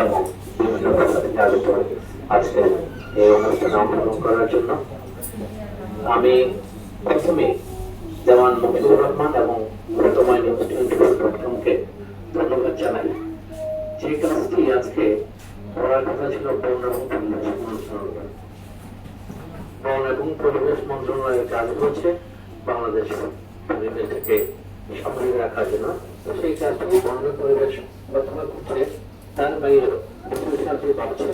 এবং বিভিন্ন ভাষা থেকে আগত আজকে এই অনুষ্ঠানে অংশগ্রহণ করার জন্য আমি প্রথমে যেমন মফিজুর রহমান এবং বর্তমান ইনস্টিটিউটকে ধন্যবাদ জানাই। যে কাজটি আজকে করার কথা ছিল বন এবং পরিবেশ মন্ত্রণালয়ের কাজ হচ্ছে বাংলাদেশ পরিবেশকে সামনে রাখার জন্য। সেই কাজটি বন পরিবেশ মন্ত্রণালয় করছে, তার বাইরে সাহায্য পাচ্ছে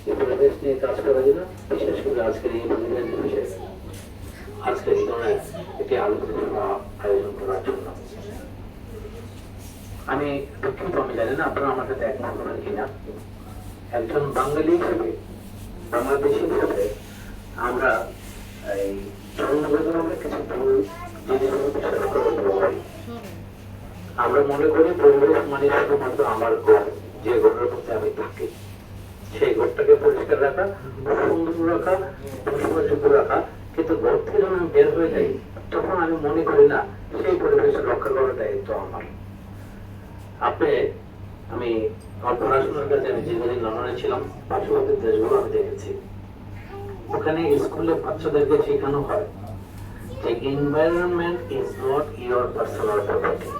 এই পরিবেশ নিয়ে কাজ করার জন্য। বিশেষ করে আজকের এই পরিবেশ আজকে এই ধরনের একটি আলোচনা আয়োজন করার জন্য আমি দুঃখিত। আমি জানি না আপনারা আমার সাথে একমত হবেন কিনা। একজন বাঙালি হিসেবে, বাংলাদেশি হিসেবে আমরা এই কিছু ভুল আমরা মনে করি পরিবেশ মানে শুধুমাত্র আমার ঘর, যে ঘরের মধ্যে আমি থাকি সেই ঘরটাকে পরিষ্কার রাখা, সুন্দর রাখা, পরিষ্কার রাখা। কিন্তু ঘর থেকে যখন আমি বের হয়ে যাই তখন আমি মনে করি না সেই পরিবেশ রক্ষা করার দায়িত্ব আমার। আমি আমার পড়াশোনার কাছে আমি দীর্ঘদিন লন্ডনে ছিলাম, পার্শ্ববর্তী দেশগুলো আমি দেখেছি। ওখানে স্কুলে বাচ্চাদেরকে শেখানো হয় যে environment is not your personal property,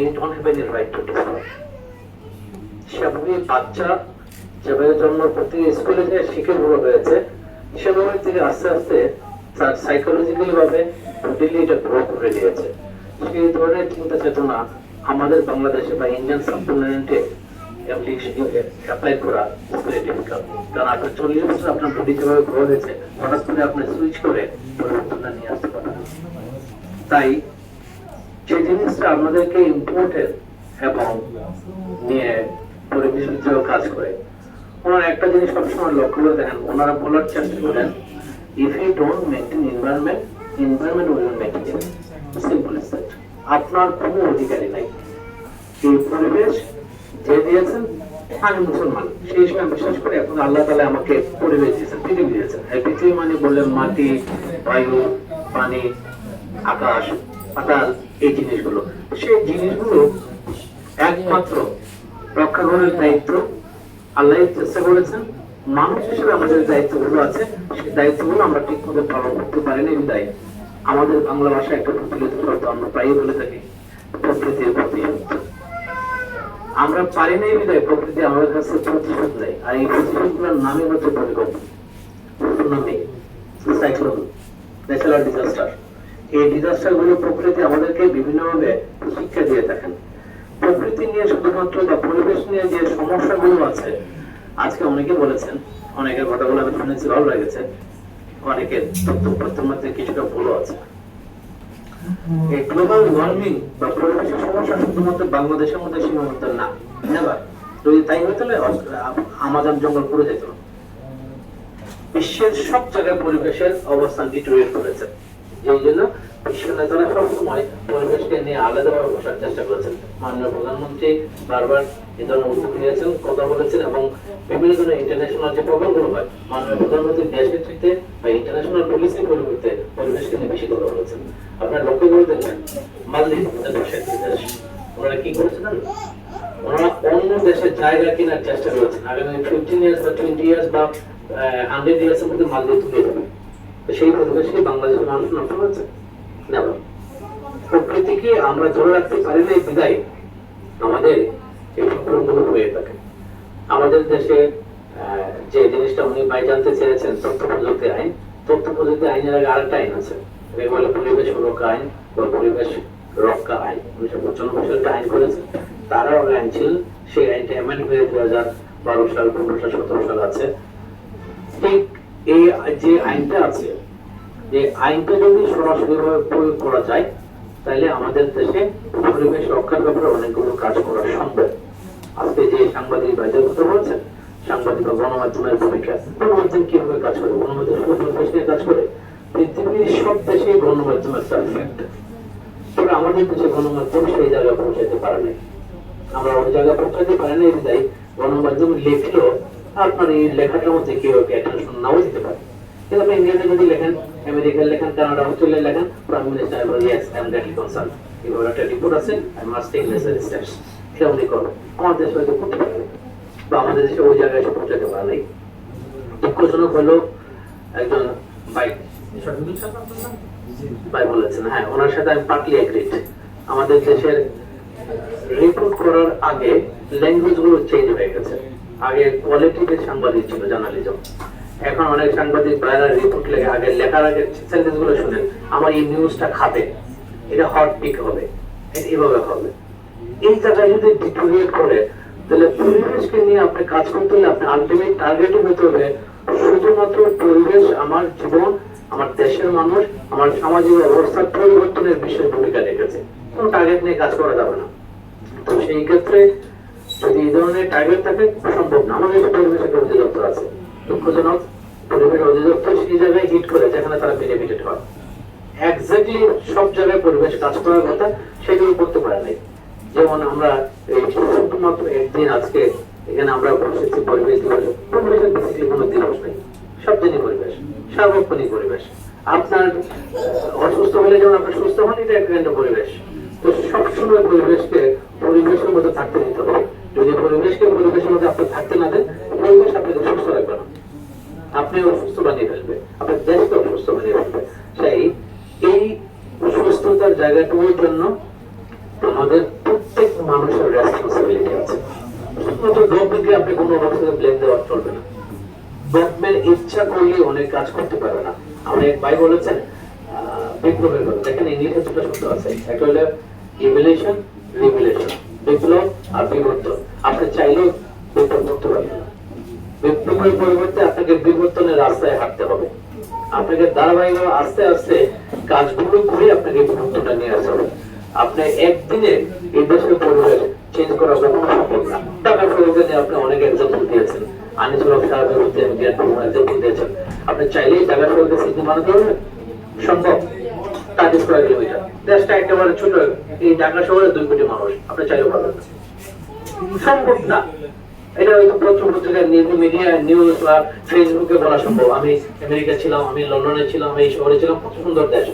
you don't have any right to destroy. সেভাবে বাচ্চা যেভাবে জন্ম প্রতি স্কুলে যে শিখে বড় হয়েছে সেভাবে থেকে আস্তে আস্তে তার সাইকোলজিক্যালি ভাবে টোটালি এটা গ্রো করে দিয়েছে। সেই ধরনের চিন্তা চেতনা আমাদের বাংলাদেশে বা ইন্ডিয়ান সাবকন্টিনেন্টে অ্যাপ্লাই করা ভেরি ডিফিকাল্ট। কারণ আপনার 40 বছর আপনার বডি যেভাবে গ্রো হয়েছে হঠাৎ করে আপনি সুইচ করে পরিবর্তনটা নিয়ে আসতে পারেন। তাই যে জিনিসটা আমাদেরকে ইম্পর্টেন্ট এবং নিয়ে পরিবেশবিদ্যাও কাজ করে, ওনারা একটা জিনিস সবসময় লক্ষ্য করে দেখেন, ওনারা বলার চেষ্টা করেন if you don't maintain environment, environment will maintain. Simple is that. আপনার কোনো অধিকারই নাই। এই পরিবেশ যে দিয়েছেন, আমি মুসলমান সেই হিসেবে আমি বিশ্বাস করি এখন আল্লাহ তাআলা আমাকে পরিবেশ দিয়েছেন, পৃথিবী দিয়েছেন। এই পৃথিবী মানে বললেন মাটি, বায়ু, পানি, আকাশ, পাতাল, এই জিনিসগুলো। সেই জিনিসগুলো একমাত্র রক্ষা করার দায়িত্ব আল্লাহ চেষ্টা করেছেন। মানুষ হিসেবে আমাদের দায়িত্বগুলো আছে, সেই দায়িত্বগুলো আমরা ঠিক মতো পালন করতে পারিনি। বিদায় আমাদের বাংলা ভাষায় একটা প্রচলিত শব্দ আমরা প্রায়ই বলে থাকি, প্রকৃতির প্রতিশোধ। আমরা পারি নাই বিদায় প্রকৃতি আমাদের কাছে প্রতিশোধ নেয়। আর এই প্রতিশোধগুলোর নামই হচ্ছে ভূমিকম্প, সুনামি, সাইক্লোন, ন্যাচারাল ডিজাস্টার। এই ডিজাস্টার গুলো প্রকৃতি আমাদেরকে বিভিন্নভাবে শিক্ষা দিয়ে থাকেন। প্রকৃতি নিয়ে শুধুমাত্র বা পরিবেশ নিয়ে যে সমস্যাগুলো আছে, আজকে অনেকে বলেছেন, অনেকের কথাগুলো আমি শুনেছি, ভালো লেগেছে। অনেকের তথ্যের মধ্যে কিছুটা ভুলও আছে। এই গ্লোবাল ওয়ার্মিং বা পরিবেশের সমস্যা শুধুমাত্র বাংলাদেশের মধ্যে সীমাবদ্ধ না। নেভার। যদি তাই হয়ে তাহলে আমাজন জঙ্গল পুড়ে যেত। বিশ্বের সব জায়গায় পরিবেশের অবস্থান ডিটোরিয়েট করেছে। এই জন্য বিশ্ব নেতারা সবসময় পরিবেশকে নিয়ে আলাদাভাবে বসার চেষ্টা করেছেন। মাননীয় প্রধানমন্ত্রী বারবার এই ধরনের উদ্যোগ নিয়েছেন, কথা বলেছেন এবং বিভিন্ন ধরনের ইন্টারন্যাশনাল যে প্রোগ্রামগুলো হয়, মাননীয় প্রধানমন্ত্রী দেশ ভিত্তিতে বা ইন্টারন্যাশনাল পলিসি পরিবর্তে পরিবেশকে নিয়ে বেশি কথা বলেছেন। আপনারা লক্ষ্য করে দেখবেন মালদ্বীপ দেশ, ওনারা কি করেছেন? ওনারা অন্য দেশের জায়গা কেনার চেষ্টা করেছেন। আগামী 15 ইয়ার্স বা 20 ইয়ার্স বা 100 ইয়ার্সের মধ্যে মালদ্বীপ তুলে যাবে। সেই পরিবেশকে বাংলাদেশের মানুষ নষ্ট করেছে না। প্রকৃতিকে আমরা ধরে রাখতে পারি না, বিদায় আমাদের এই প্রবলেমগুলো হয়ে থাকে। আমাদের দেশে যে জিনিসটা উনি ভাই জানতে চেয়েছেন, তথ্য প্রযুক্তি আইন। তথ্য প্রযুক্তি আইনের আগে আরেকটা আইন আছে, এটাকে বলে পরিবেশ সুরক্ষা আইন বা পরিবেশ রক্ষা আইন। 1995 সালে একটা আইন করেছে, তারাও আইন ছিল। সেই আইনটা অ্যামেন্ড হয়ে 2012 সাল, 15 সাল, 17 সাল আছে। ঠিক এই যে আইনটা আছে, যে আইনটা যদি সরাসরিভাবে প্রয়োগ করা যায় তাহলে আমাদের দেশে পরিবেশ রক্ষার ব্যাপারে অনেকগুলো কাজ করা সম্ভব। আজকে যে সাংবাদিক ভাইদের কথা বলছেন, সাংবাদিক বা গণমাধ্যমের ভূমিকা, গণমাধ্যম কিভাবে কাজ করে, গণমাধ্যম পরিবেশ নিয়ে কাজ করে। পৃথিবীর সব দেশে গণমাধ্যমের সাবজেক্ট, তবে আমাদের দেশে গণমাধ্যম সেই জায়গায় পৌঁছাতে পারে নাই। আমরা ওই জায়গায় পৌঁছাতে পারি না, বিদায় গণমাধ্যম লিখলেও আপনার এই লেখাটার মধ্যে কেউ অ্যাটেনশন নাও দিতে পারে। কিন্তু আপনি ইংরেজিতে যদি লেখেন, আমেরিকার লেখেন, কানাডা, অস্ট্রেলিয়া লেখেন, প্রাইম মিনিস্টার বলে yes I am greatly concern, এভাবে একটা রিপোর্ট আছে, I must take necessary steps. সেটা উনি করবেন। আমার দেশ হয়তো করতে পারবে, বা আমাদের দেশে ওই জায়গায় এসে পৌঁছাতে পারে নাই। দুঃখজনক হলো একজন ভাই ভাই বলেছেন, হ্যাঁ ওনার সাথে আমি পার্টলি এগ্রিড। আমাদের দেশের রিপোর্ট করার আগে ল্যাঙ্গুয়েজ গুলো চেঞ্জ হয়ে গেছে। আগে কোয়ালিটির সাংবাদিক ছিল জার্নালিজম, এখন অনেক সাংবাদিক ভাইরা রিপোর্ট লেখে আগে লেখার আগে সেন্টেন্স গুলো শুনেন, আমার এই নিউজটা খাবে, এটা হট পিক হবে, এটা এভাবে হবে। এই জায়গায় যদি ডিটোরিয়েট করে, তাহলে পরিবেশকে নিয়ে আপনি কাজ করতে হলে আপনি আলটিমেট টার্গেটই হতে হবে শুধুমাত্র পরিবেশ, আমার জীবন, আমার দেশের মানুষ, আমার সামাজিক অবস্থার পরিবর্তনের বিশেষ ভূমিকা রেখেছে। কোন টার্গেট নিয়ে কাজ করা যাবে না। তো সেই ক্ষেত্রে যদি এই ধরনের টার্গেট থাকে সম্ভব না। আমাদের একটা পরিবেশ একটা অধিদপ্তর আছে, দুঃখজনক পরিবেশ অধিদপ্তর সেই জায়গায় হিট করে যেখানে তারা বেনিফিটেড হয়। এক্স্যাক্টলি সব জায়গায় পরিবেশ কাজ করার কথা সেগুলো করতে পারে নাই। যেমন আমরা এই শুধুমাত্র একদিন আজকে এখানে আমরা বসেছি পরিবেশ দিবস, পরিবেশের বেসিক্যালি কোনো দিবস নেই, সব দিনই পরিবেশ, সার্বক্ষণিক পরিবেশ। আপনার অসুস্থ হলে যেমন আপনার সুস্থ হন, এটা একটা পরিবেশ। তো সবসময় পরিবেশকে পরিবেশের মধ্যে থাকতে দিতে হবে। যদি পরিবেশকে পরিবেশের মধ্যে আপনি থাকতে না দেন, পরিবেশ আপনাকে সুস্থ রাখবে না, আপনি অসুস্থ বানিয়ে ফেলবে, আপনার দেশকে অসুস্থ বানিয়ে ফেলবে। সেই এই সুস্থতার জায়গাটুকুর জন্য আমাদের প্রত্যেক মানুষের রেসপন্সিবিলিটি আছে। শুধুমাত্র গভর্নমেন্টকে আপনি কোনো অবস্থায় ব্লেম দেওয়া চলবে না। গভর্নমেন্ট ইচ্ছা করলে অনেক কাজ করতে পারবে না। আমার এক ভাই বলেছেন বিপ্লবের কথা, দেখেন ইংলিশে দুটো শব্দ আছে, একটা হলো ইভলিউশন, রিভলিউশন, বিপ্লব আর বিবর্তন। আপনি চাইলেও বিপ্লব করতে পারবেন না। বিপ্লবের পরিবর্তে আপনাকে বিবর্তনের রাস্তায় হাঁটতে হবে। আপনাকে ধারাবাহিকভাবে আস্তে আস্তে কাজগুলো করে আপনাকে বিবর্তনটা নিয়ে আসতে হবে। আপনি একদিনে এই দেশের পরিবেশ চেঞ্জ করা কখনো সম্ভব না। টাকা ফেরত নিয়ে আপনি অনেক এক্সাম্পল দিয়েছেন, আনিসুল হক সাহেবের মধ্যে এক্সাম্পল দিয়েছেন। আপনি চাইলেই টাকা ফেরত সিটি বানাতে পারবেন? সম্ভব। 30 স্কয়ার কিলোমিটার, দেশটা একেবারে ছোট, এই ঢাকা শহরে 2 কোটি মানুষ, আপনি চাইলেও পারবেন না, সম্ভব না। এটা হয়তো পত্র পত্রিকার মিডিয়া নিউজ বা ফেসবুকে বলা সম্ভব। আমি আমেরিকা ছিলাম, আমি লন্ডনে ছিলাম, এই শহরে ছিলাম, কত সুন্দর দেশ।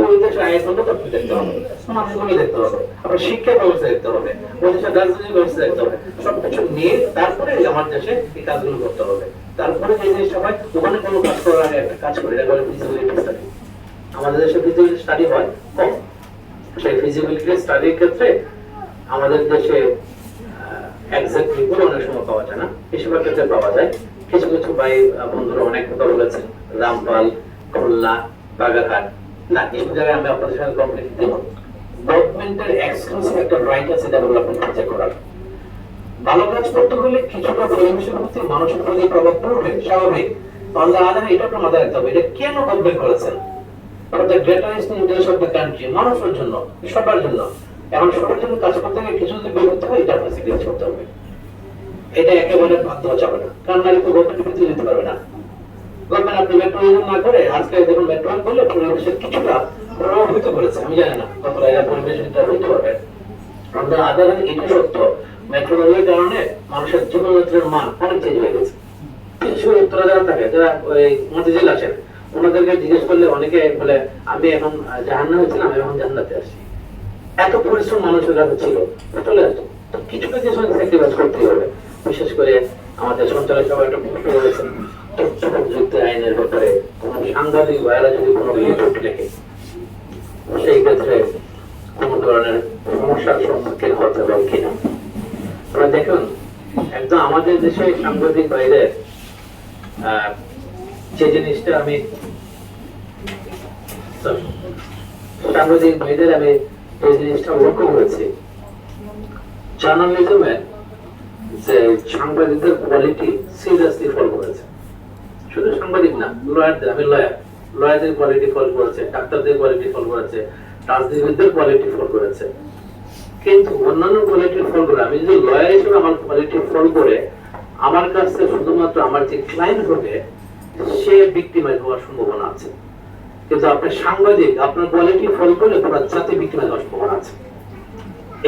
ওই দেশের আয়তন তো দেখতে হবে, মানুষগুলো দেখতে হবে, আপনার শিক্ষা ব্যবস্থা দেখতে হবে, ওই দেশের রাজনৈতিক ব্যবস্থা দেখতে হবে। সবকিছু নিয়ে তারপরে আমার দেশে এই কাজগুলো করতে হবে। তারপরে যে জিনিসটা হয়, ওখানে কোনো কাজ করার আগে একটা কাজ করে, এটা বলে ফিজিবিলিটি স্টাডি। আমাদের দেশে ফিজিবিলিটি স্টাডি হয় কম। সেই ফিজিবিলিটি স্টাডির ক্ষেত্রে আমাদের দেশে এক্সাক্ট রিপোর্ট অনেক সময় পাওয়া যায় না, বেশিরভাগ ক্ষেত্রে পাওয়া যায়। কিছু কিছু ভাই বন্ধুরা অনেক কথা বলেছেন, রামপাল, খুলনা, বাগেরহাট, না এইসব জায়গায় আমি আপনাদের সঙ্গে কমপ্লিট দেব। গভর্নমেন্টের এক্সক্লুসিভ একটা রাইট আছে ডেভেলপমেন্ট প্রজেক্ট করার। ভালো কাজ করতে হলে কিছুটা পরিবেশের প্রতি মানুষের প্রতি প্রভাব পড়বে, স্বাভাবিক। অন দ্য আদার এটা আপনার মাথায় রাখতে হবে, এটা কেন গভর্নমেন্ট করেছেন? The greatest interest of the country, মানুষের জন্য, সবার জন্য। এখন সবার জন্য কাজ করতে গেলে কিছু যদি বের করতে হয়, এটা আপনার সিগনেচার করতে হবে। এটা একেবারে বাধ্য যাবে না, কারণ নাহলে তো গভর্নমেন্ট কিছু দিতে পারবে না। গভর্নমেন্ট আপনি মেট্রো না করে আজকে দেখুন মেট্রো করলে পরিবেশের কিছুটা প্রভাবিত করেছে, আমি জানি না কতটা এটা পরিবেশ এটা হইতে পারবে। আমরা আদালত এটা সত্য, মেট্রো রেলের কারণে মানুষের জীবনযাত্রার মান অনেক চেঞ্জ হয়ে গেছে। কিছু উত্তরা যারা থাকে, যারা ওই মতিঝিল আসেন, ওনাদেরকে জিজ্ঞেস করলে অনেকে বলে আমি এখন জাহান্নামে ছিলাম, আমি এখন জান্নাতে আসছি। এত পরিশ্রম মানুষের কাছে ছিল, চলে আসতো। তো কিছু কিছু স্যাক্রিফাইস করতেই হবে। বিশেষ করে আমাদের সঞ্চালক সবাই একটা প্রশ্ন করেছেন, তথ্য প্রযুক্তি আইনের ব্যাপারে কোন সাংবাদিক ভাইরা যদি কোনো রিপোর্ট লেখে, সেই ক্ষেত্রে কোন ধরনের সমস্যার সম্মুখীন হতে হবে কিনা। আপনারা দেখুন, একদম আমাদের দেশে সাংবাদিক ভাইদের যে জিনিসটা আমি সাংবাদিক ভাইদের আমি এই জিনিসটা লক্ষ্য করেছি, জার্নালিজমের যে সাংবাদিকদের কোয়ালিটি সিরিয়াসলি ফল করেছে। শুধু সাংবাদিক না, লয়ারদের, আমি লয়ারদের কোয়ালিটি ফল করেছে, ডাক্তারদের কোয়ালিটি ফল করেছে, রাজনীতিবিদদের কোয়ালিটি ফল করেছে। কিন্তু অন্যান্য কোয়ালিটির ফল করে, আমি যদি লয়ার হিসেবে আমার কোয়ালিটি ফল করে আমার কাছে শুধুমাত্র আমার যে ক্লায়েন্ট হবে সে ভিক্টিমাইজ হওয়ার সম্ভাবনা আছে। কিন্তু আপনার সাংবাদিক আপনার কোয়ালিটি ফল করলে পুরো জাতি ভিক্টিমাইজ হওয়ার সম্ভাবনা আছে।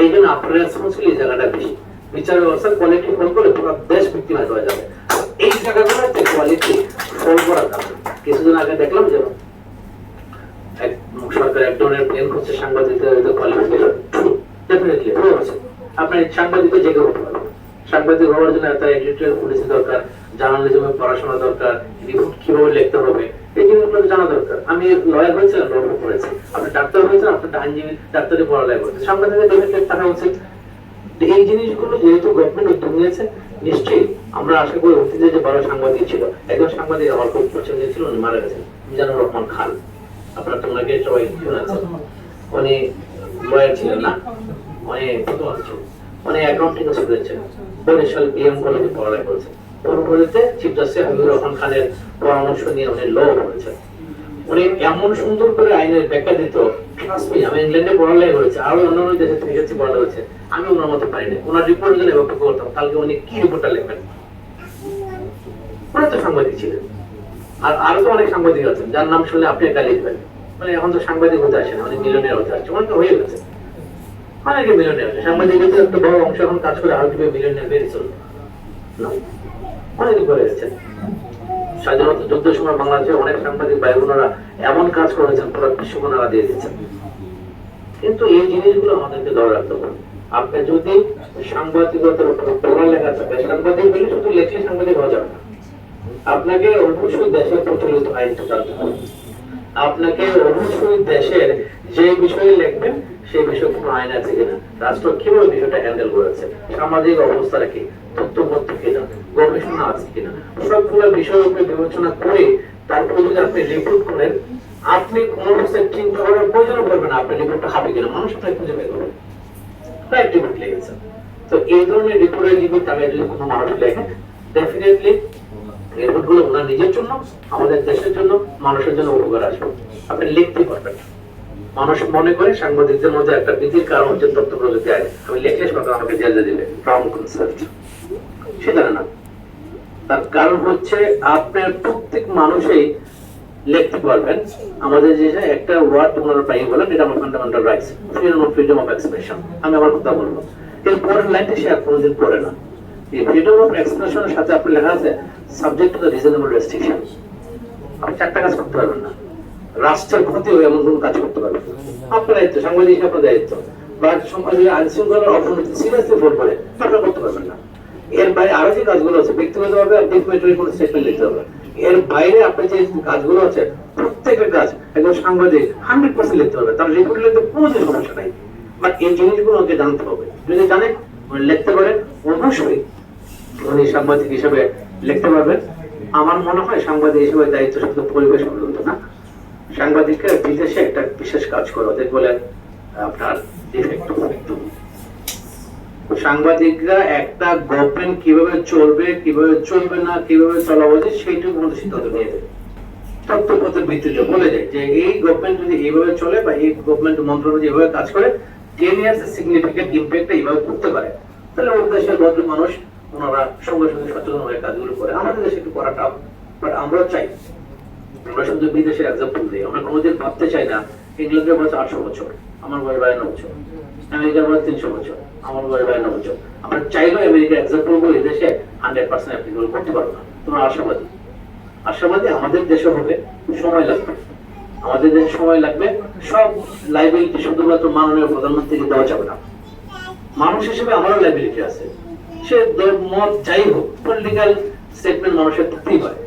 এই জন্য আপনার রেসপন্সিবিলিটি জায়গাটা বেশি। বিচার ব্যবস্থার কোয়ালিটি ফল করলে পুরো দেশ ভিক্টিমাইজ হয়ে যাবে। এই জায়গাগুলোতে কোয়ালিটি ফল করা যাবে। কিছুদিন আগে দেখলাম যে সরকার এক ধরনের প্লেন করছে সাংবাদিকদের কোয়ালিফিকেশন, ডেফিনেটলি আপনার সাংবাদিকদের জেগে উঠতে পারবে, সাংবাদিক হওয়ার জন্য তার এডিটোরিয়াল পলিসি দরকার, জার্নালিজমের পড়াশোনা দরকার, রিপোর্ট কিভাবে লিখতে হবে, এই জিনিসগুলো জানা দরকার। আমি লয়ার হয়েছিলাম, ল পড়েছি, আপনি ডাক্তার হয়েছেন, আপনার আইনজীবী ডাক্তারি পড়ালেখা করেছে, সাংবাদিকের ডেফিনেটলি থাকা উচিত। এই জিনিসগুলো যেহেতু গভর্নমেন্ট উদ্যোগ নিয়েছে, নিশ্চয়ই আমরা আশা করি অতীতে যে বড় সাংবাদিক ছিল, একজন সাংবাদিক আমার খুব পছন্দের ছিল, উনি মারা গেছেন, মিজানুর রহমান খান, আপনার তো ওনাকে সবাই শুনেছেন। উনি লয়ার ছিলেন না, উনি ফতোয়া ছিল, উনি অ্যাকাউন্টিং স্টুডেন্ট ছিলেন, বরিশাল বিএম কলেজে পড়ালেখা করেছেন, পরবর্তীতে চিফ জাস্টিস হাবিবুর রহমান খানের পরামর্শ নিয়ে উনি ল করেছেন। উনি এমন সুন্দর করে আইনের ব্যাখ্যা দিত, আমি ইংল্যান্ডে পড়ালেখা করেছি, আরো অন্যান্য দেশে থেকে পড়ালেখা করেছে, আমি ওনার মতো পারি না। ওনার রিপোর্ট যদি ব্যাখ্যা করতাম, কালকে উনি কি রিপোর্টটা লিখবেন। উনি তো সাংবাদিক ছিলেন, আর আরো তো অনেক সাংবাদিক আছেন যার নাম শুনলে আপনি একা লিখবেন, মানে এখন তো সাংবাদিক হতে আসে না, উনি মিলিয়নিয়ার হতে আসছে, অনেক হয়ে গেছে, অনেকে মিলিয়নিয়ার আছে। সাংবাদিকের একটা বড় অংশ এখন কাজ করে, আর কিভাবে মিলিয়নিয়ার বেরিয়ে চলবে না, অনেকে করে গেছেন। স্বাধীনতা যুদ্ধের সময় বাংলাদেশে অনেক সাংবাদিক ভাই বোনেরা এমন কাজ করেছেন, পুরো বিশ্বকে নাড়া দিয়ে দিচ্ছেন। কিন্তু এই জিনিসগুলো আমাদেরকে ধরে রাখতে হবে। আপনি যদি সাংবাদিকতার উপর পড়ালেখা থাকে, সাংবাদিক হলে শুধু লেখলে সাংবাদিক হওয়া যাবে না, আপনাকে অবশ্যই দেশের প্রচলিত আইনটা জানতে হবে, আপনাকে অবশ্যই দেশের যে বিষয়ে লিখবেন সেই বিষয়ে কোনো আইন আছে কিনা, রাষ্ট্র কিভাবে বিষয়টা হ্যান্ডেল করেছে, সামাজিক অবস্থাটা কি, তথ্যপত্র কিনা, গবেষণা আছে কিনা, সবগুলো বিষয়ের উপরে বিবেচনা করে তারপরে যদি আপনি রিপোর্ট করেন, আপনি কোন অবস্থায় চিন্তা করার প্রয়োজন পড়বে না আপনি রিপোর্টটা হবে কিনা, মানুষ তাই খুঁজে বের করবে রিপোর্ট লিখেছেন। তো এই ধরনের রিপোর্টের রিপোর্ট আগে যদি কোনো মানুষ লেখে, ডেফিনেটলি রিপোর্ট গুলো ওনার নিজের জন্য, আমাদের দেশের জন্য, মানুষের জন্য উপকার আসবে, আপনি লিখতে পারবেন। মানুষ মনে করে সাংবাদিকদের মধ্যে একটা ভীতির কারণ হচ্ছে তথ্য প্রযুক্তি আইন, আমি লিখলে সরকার আমাকে জেলে দিবে, রং কনসেপ্ট, সেটা না। তার কারণ হচ্ছে আপনার প্রত্যেক মানুষই লিখতে পারবেন। আমাদের যে একটা ওয়ার্ড ওনারা প্রায় বলেন, এটা আমার fundamental rights, freedom of expression. আমি আমার কথা বলবো, এর পরের লাইনটা সে আর কোনোদিন পড়ে না। এই ফ্রিডম অফ এক্সপ্রেশনের সাথে আপনার লেখা আছে subject to the reasonable restriction. আপনি চারটা কাজ করতে পারবেন না, রাষ্ট্রের ক্ষতি হয়ে এমন কোন কাজ করতে পারবেন, আপনার দায়িত্ব, সাংবাদিক আপনার দায়িত্ব, বা সমাজে আইন শৃঙ্খলার অবনতি সিরিয়াসলি ভোট করে আপনারা করতে পারবেন না। এর বাইরে আরো যে কাজগুলো আছে, ব্যক্তিগতভাবে ডিফেমেটরি কোনো স্টেটমেন্ট লিখতে হবে, এর বাইরে আপনি যে কাজগুলো আছে প্রত্যেকের কাজ একজন সাংবাদিক 100% লিখতে হবে, তার রিপোর্ট লিখতে কোনো সমস্যা নাই, বাট এই জিনিসগুলো ওকে জানতে হবে। যদি জানে লিখতে পারেন, অবশ্যই উনি সাংবাদিক হিসেবে লিখতে পারবেন। আমার মনে হয় সাংবাদিক হিসেবে দায়িত্ব শুধু পরিবেশ সংক্রান্ত না, সাংবাদিকরা বিদেশে একটা বিশেষ কাজ করে, ওদের বলে আপনার সাংবাদিকরা একটা গভর্নমেন্ট কিভাবে চলবে, কিভাবে চলবে না, কিভাবে চলা উচিত সেইটুকু মধ্যে সিদ্ধান্ত নিয়ে দেবে, তথ্যপত্রের ভিত্তিতে বলে দেয় যে এই গভর্নমেন্ট যদি এইভাবে চলে বা এই গভর্নমেন্ট মন্ত্রণালয় যেভাবে কাজ করে 10 years সিগনিফিকেন্ট ইম্প্যাক্ট এইভাবে করতে পারে, তাহলে ওই দেশের ভদ্র মানুষ ওনারা সঙ্গে সঙ্গে সচেতন হয়ে কাজগুলো করে। আমাদের দেশে একটু করাটা, বাট আমরা চাই, আমরা শুধু বিদেশের এক্সাম্পল দিই, আমরা কোনোদিন ভাবতে চাই না ইংল্যান্ডের বয়স 800 বছর, আমার বয়স 52 বছর, আমেরিকার বয়স 300 বছর, আমার বয়স 52 বছর। আমরা চাইলেও আমেরিকার এক্সাম্পল বলে দেশে 100% অ্যাপ্লিকেবল করতে পারবো না। তোমরা আশাবাদী, আশাবাদী আমাদের দেশে হবে, সময় লাগবে, আমাদের দেশে সময় লাগবে। সব লাইবিলিটি শুধুমাত্র মাননীয় প্রধানমন্ত্রীকে দেওয়া যাবে না, মানুষ হিসেবে আমারও লাইবিলিটি আছে, সে মত যাই হোক, পলিটিক্যাল স্টেটমেন্ট মানুষের থাকতেই পারে,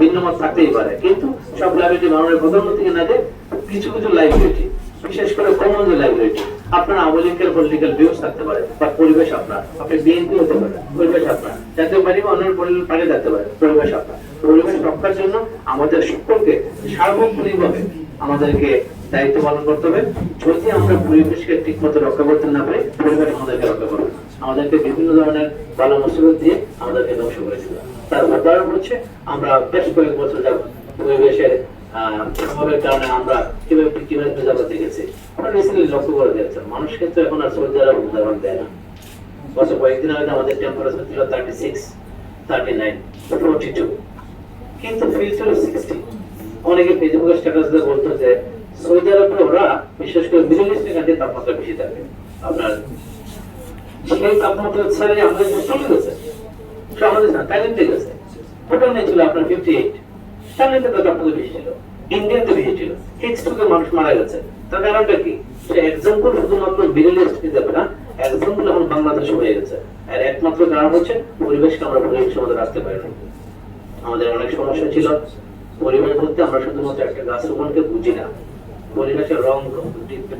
ভিন্ন মত থাকতেই পারে, কিন্তু সব লাইবিলিটি মাননীয় প্রধানমন্ত্রীকে না দেয়। কিছু কিছু লাইবিলিটি, বিশেষ করে কমন যে লাইবিলিটি, আপনার আওয়ামী লীগের পলিটিক্যাল ভিউজ থাকতে পারে, বা পরিবেশ আপনার, আপনি বিএনপি হতে পারে, পরিবেশ আপনার, জাতীয় পার্টি বা অন্য পলিটিক্যাল পার্টি থাকতে পারে, পরিবেশ আপনার। পরিবেশ রক্ষার জন্য আমাদের সকলকে সার্বক্ষণিকভাবে আমাদেরকে দায়িত্ব পালন করতে হবে। যদি আমরা পরিবেশকে ঠিক মতো রক্ষা করতে না পারি, পরিবেশ আমাদেরকে রক্ষা করবে, আমাদেরকে বিভিন্ন ধরনের ভালো মুসিবত দিয়ে আমাদেরকে ধ্বংস করে দিবে। তার উদাহরণ হচ্ছে আমরা বেশ কয়েক বছর যাবত পরিবেশের প্রভাবের কারণে আমরা কিভাবে কিভাবে দেখেছি, আমরা রিসেন্টলি লক্ষ্য করে দিয়েছেন, মানুষ কিন্তু এখন আর সৌদি আরব উদাহরণ দেয় না। গত কয়েকদিন আগে আমাদের টেম্পারেচার ছিল 36, 39, 42, কিন্তু ফিল ছিল 60। অনেকে ফেসবুকের স্ট্যাটাস দিয়ে বলতো যে সৌদি আরবে ওরা বিশেষ করে মিডল ইস্টের কাছে তাপমাত্রা বেশি থাকে, আপনার সেই তাপমাত্রা ছেড়ে আমাদের চলে গেছে, আমাদের থাইল্যান্ডে গেছে, ভুটানে ছিল আপনার 58, থাইল্যান্ডে তাপমাত্রা বেশি ছিল, ইন্ডিয়াতে বেশি ছিল, H2 মানুষ মারা গেছে। তার কারণটা কি? সে এক্সাম্পল শুধুমাত্র মিডল ইস্ট যাবে না, এক্সাম্পল এখন বাংলাদেশ হয়ে গেছে। আর একমাত্র কারণ হচ্ছে পরিবেশকে আমরা পরিবেশের মধ্যে রাখতে পারি না। আমাদের অনেক সমস্যা ছিল, পরিবেশ বলতে আমরা শুধুমাত্র একটা গাছ রোপণকে বুঝি না, পরিবেশের রং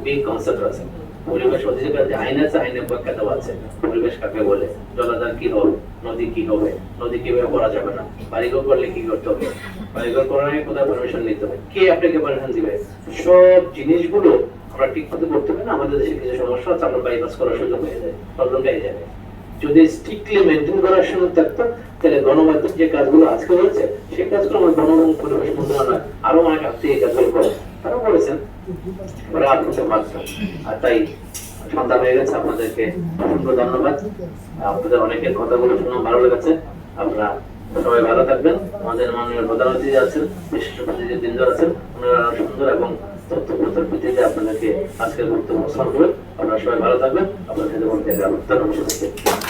বিগ কনসেপ্ট আছে। পরিবেশ অধিকার যে আইন আছে, আইনের ব্যাখ্যা দেওয়া আছে পরিবেশ কাকে বলে, জলাধার কি হবে, নদী কি হবে, নদী কিভাবে করা যাবে না, বাড়িঘর করলে কি করতে হবে, বাড়িঘর করার আগে কোথায় পারমিশন নিতে হবে, কে আপনাকে পারমিশন দিবে, সব জিনিসগুলো আমরা ঠিক মতো করতে পারি না। আমাদের দেশে কিছু সমস্যা আছে, আমরা বাইপাস করার সুযোগ হয়ে যায়, প্রবলেম হয়ে যাবে। যদি স্ট্রিক্টলি মেনটেন করার সুযোগ থাকতো, তাহলে গণমাধ্যম যে কাজগুলো আজকে হয়েছে সেই কাজগুলো আমার বন এবং পরিবেশ মন্ত্রণালয় আরো অনেক আগে এই কাজগুলো করে, তারা করেছেন, ওরা আপনাকে পারছেন। আর তাই সন্ধ্যা হয়ে গেছে, আপনাদেরকে অসংখ্য ধন্যবাদ। আপনাদের অনেকের কথাগুলো শুনে ভালো লেগেছে। আপনারা সবাই ভালো থাকবেন। আমাদের মাননীয় প্রধান অতিথি আছেন, বিশিষ্ট অতিথি বৃন্দ আছেন, ওনারা সুন্দর এবং তথ্যপ্রতার ভিত্তিতে আপনাদেরকে আজকের বক্তব্য উপস্থাপন করবেন। আপনারা সবাই ভালো থাকবেন। আপনাদের মধ্যে ধন্যবাদ।